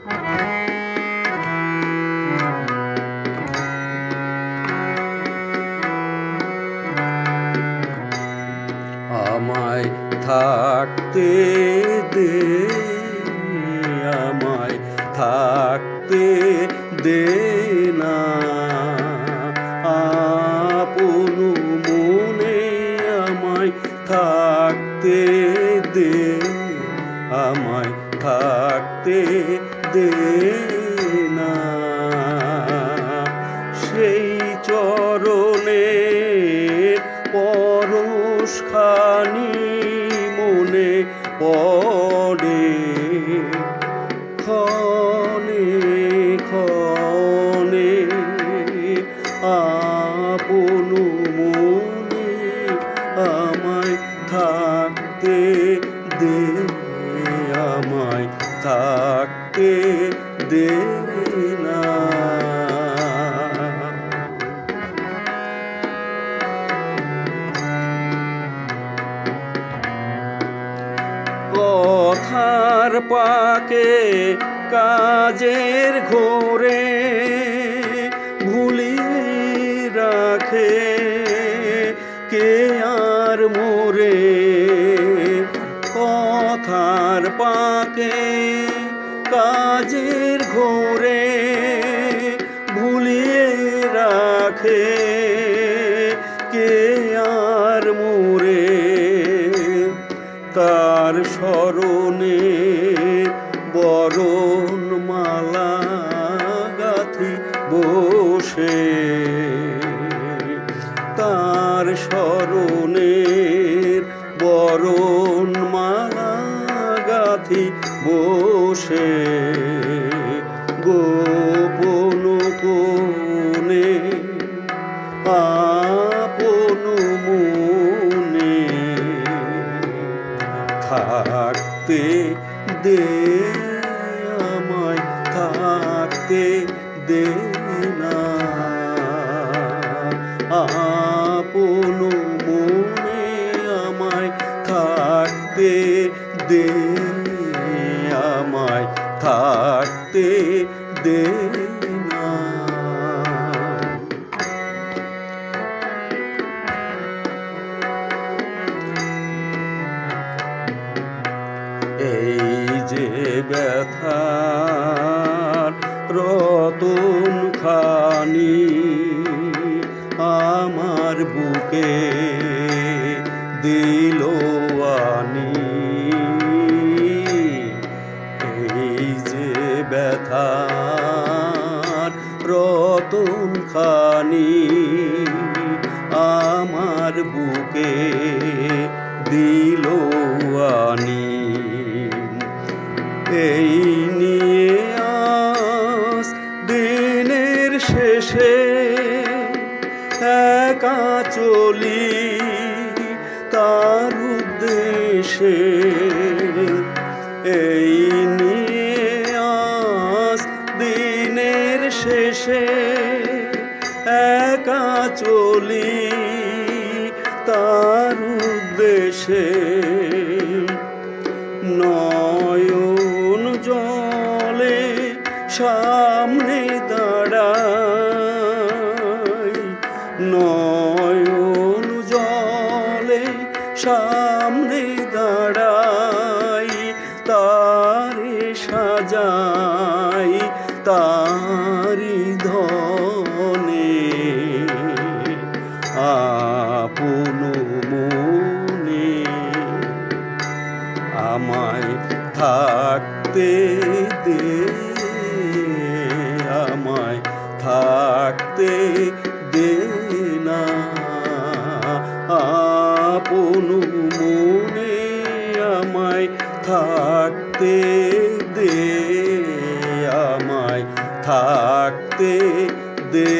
আমায় থাকতে দে, আমায় থাকতে দে না, আপন মনে আমায় থাকতে দে, আমায় থাকতে দে না। সেই চরণে পরশখানি মনে পড়ে, ক্ষণে ক্ষণে আপন মনে আমায় থাকতে দে, আমায় থাকতে দে না। কথার পাকে কাজের ঘোরে ভুলিয়ে রাখে কে আর মোরে, কথার পাকে কাজের ঘোরে ভুলিয়ে রাখে কে আর মোরে। তার স্মরণে বরণ মালা গাঁথি বসে, তার স্মরণে বরণ মালা গাঁথি বসে, গোপন কোণে আপন মনে থাকতে দে, আমায় থাকতে দে না, আপন মনে আমায় থাকতে দে, আমায় থাকতে দে না। এই যে ব্যথার রতন খানি আমার বুকে দিল আনি, এই যে ব্যথার রতন খানি আমার বুকে দিল আনি। এই নিয়ে আজ দিনের শেষে একা চলি তার উদ্দেশ্যে, এই নিয়ে আজ দিনের শেষে একা চলি তার উদ্দেশ্যে। নয়ন জলে সামনে দাঁড়াই, নয়ন জলে সামনে দাঁড়াই, তারে সাজাই তারি ধনে, আপন মনে আমায় থাকতে দে, আমায় থাকতে দে না, আপন মনে আমায় থাকতে দে, আমায় থাকতে দে।